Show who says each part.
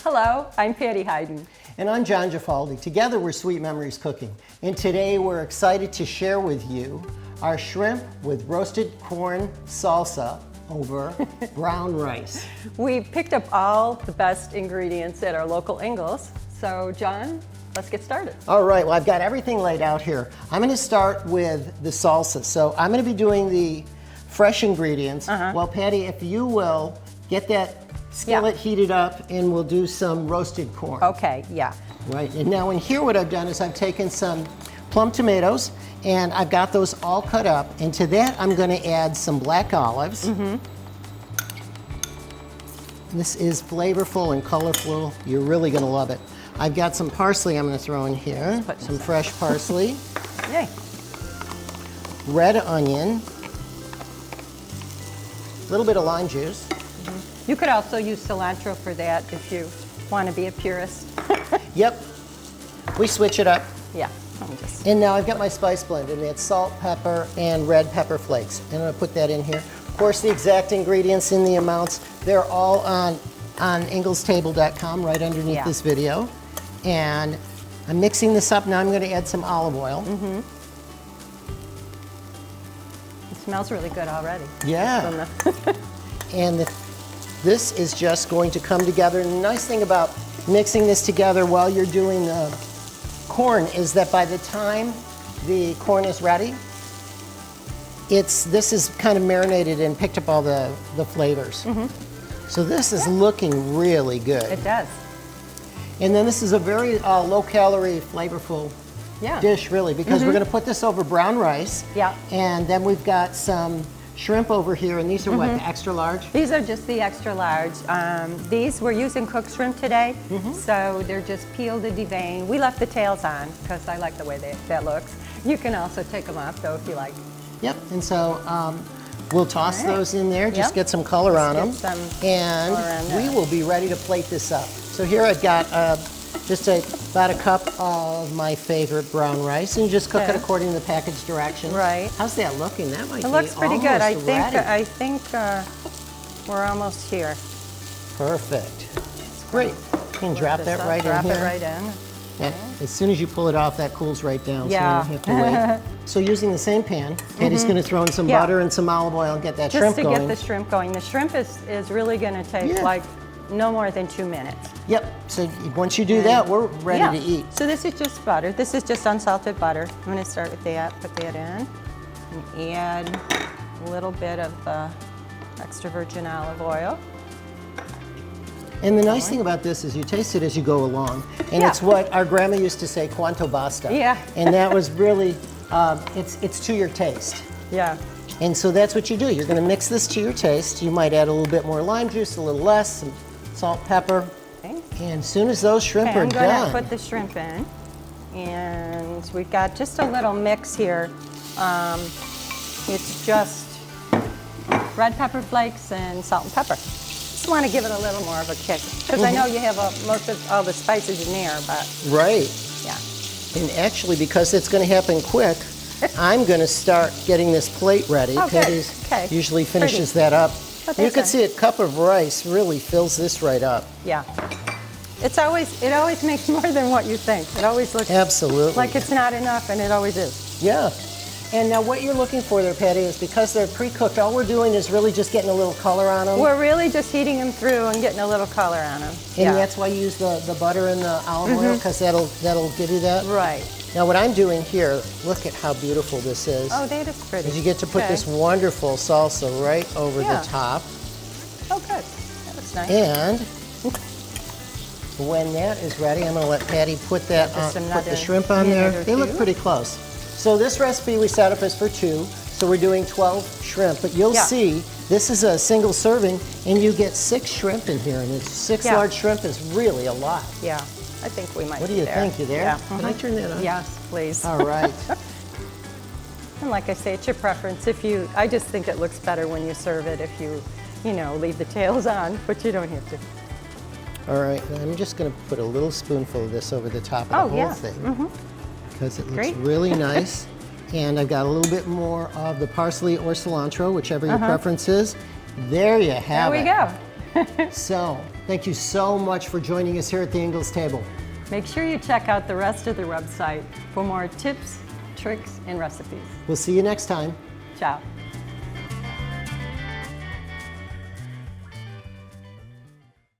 Speaker 1: Hello, I'm Patty Hayden.
Speaker 2: And I'm John Gifaldi. Together we're Sweet Memories Cooking. And today we're excited to share with you our shrimp with roasted corn salsa over brown rice.
Speaker 1: We picked up all the best ingredients at our local Ingles. So John, let's get started.
Speaker 2: All right, well I've got everything laid out here. I'm gonna start with the salsa. So I'm gonna be doing the fresh ingredients. Well, Patty, if you will, get that skillet heated up and we'll do some roasted corn.
Speaker 1: Okay, yeah.
Speaker 2: Right, and now in here what I've done is I've taken some plum tomatoes and I've got those all cut up, and to that I'm going to add some black olives. This is flavorful and colorful. You're really going to love it. I've got some parsley I'm going to throw in here, some fresh parsley.
Speaker 1: Yay.
Speaker 2: Red onion, a little bit of lime juice.
Speaker 1: You could also use cilantro for that if you want to be a purist.
Speaker 2: Yep, we switch it up.
Speaker 1: Yeah.
Speaker 2: And now I've got my spice blend, and it's salt, pepper, and red pepper flakes. And I'm gonna put that in here. Of course, the exact ingredients and the amounts, they're all on inglestable.com right underneath this video. And I'm mixing this up. Now I'm gonna add some olive oil.
Speaker 1: It smells really good already.
Speaker 2: Yeah. And this is just going to come together. And the nice thing about mixing this together while you're doing the corn is that by the time the corn is ready, this is kind of marinated and picked up all the flavors. So this is looking really good.
Speaker 1: It does.
Speaker 2: And then this is a very low-calorie, flavorful dish, really, because we're going to put this over brown rice.
Speaker 1: Yeah.
Speaker 2: And then we've got some shrimp over here, and these are what, the extra large?
Speaker 1: These are just the extra large. These, we're using cooked shrimp today, so they're just peeled and deveined. We left the tails on because I like the way that looks. You can also take them off though if you like.
Speaker 2: Yep, and so we'll toss those in there, just get some color on them, and we will be ready to plate this up. So here I've got just about a cup of my favorite brown rice, and you just cook it according to the package directions.
Speaker 1: Right.
Speaker 2: How's that looking? That might be
Speaker 1: looks pretty good. I
Speaker 2: ready.
Speaker 1: think we're almost here.
Speaker 2: Perfect. Great. You can drop that right in here.
Speaker 1: Drop it right in.
Speaker 2: Yeah. As soon as you pull it off, that cools right down, so you
Speaker 1: Yeah.
Speaker 2: don't have to wait. So using the same pan, Patty's going to throw in some butter and some olive oil and get that shrimp going.
Speaker 1: Just to get the shrimp going. The shrimp is really going to take like no more than 2 minutes.
Speaker 2: Yep, so once you do that, we're ready to eat.
Speaker 1: So this is just butter. This is just unsalted butter. I'm going to start with that, put that in, and add a little bit of extra virgin olive oil.
Speaker 2: And the nice thing about this is you taste it as you go along. And it's what our grandma used to say, quanto basta.
Speaker 1: Yeah.
Speaker 2: And that was really, it's to your taste.
Speaker 1: Yeah.
Speaker 2: And so that's what you do. You're going to mix this to your taste. You might add a little bit more lime juice, a little less, some salt, pepper.
Speaker 1: Okay.
Speaker 2: And as soon as those shrimp are
Speaker 1: I'm
Speaker 2: done.
Speaker 1: going to put the shrimp in. And we've got just a little mix here. It's just red pepper flakes and salt and pepper. Just want to give it a little more of a kick. Because I know you have most of all the spices in there, but.
Speaker 2: Right.
Speaker 1: Yeah.
Speaker 2: And actually, because it's going to happen quick, I'm going to start getting this plate ready.
Speaker 1: Oh,
Speaker 2: Patty
Speaker 1: good.
Speaker 2: usually finishes that up.
Speaker 1: Okay,
Speaker 2: You can see a cup of rice really fills this right up.
Speaker 1: Yeah. It always makes more than what you think. It always looks like it's not enough, and it always is.
Speaker 2: Yeah. And now what you're looking for there, Patty, is because they're pre-cooked, all we're doing is really just getting a little color on them.
Speaker 1: We're really just heating them through and getting a little color on them.
Speaker 2: And that's why you use the butter and the olive oil, because that'll give you that.
Speaker 1: Right.
Speaker 2: Now what I'm doing here, look at how beautiful this is.
Speaker 1: Oh, that is pretty.
Speaker 2: Is you get to put this wonderful salsa right over the top.
Speaker 1: Oh, good. That looks nice.
Speaker 2: And when that is ready, I'm going to let Patty put that put the shrimp on there. They look pretty close. So this recipe we set up is for 2, so we're doing 12 shrimp. But you'll see this is a single serving, and you get 6 shrimp in here, and 6 large shrimp is really a lot.
Speaker 1: Yeah, I think we might.
Speaker 2: What do you think? You there?
Speaker 1: Yeah.
Speaker 2: Can I turn that on?
Speaker 1: Yes, please.
Speaker 2: All right.
Speaker 1: And like I say, it's your preference. I just think it looks better when you serve it if you leave the tails on, but you don't have to.
Speaker 2: All right, I'm just going to put a little spoonful of this over the top of the whole thing. Because it looks really nice. And I've got a little bit more of the parsley or cilantro, whichever your preference is. There you have it.
Speaker 1: There we go.
Speaker 2: So, thank you so much for joining us here at the Ingles table.
Speaker 1: Make sure you check out the rest of the website for more tips, tricks, and recipes.
Speaker 2: We'll see you next time.
Speaker 1: Ciao.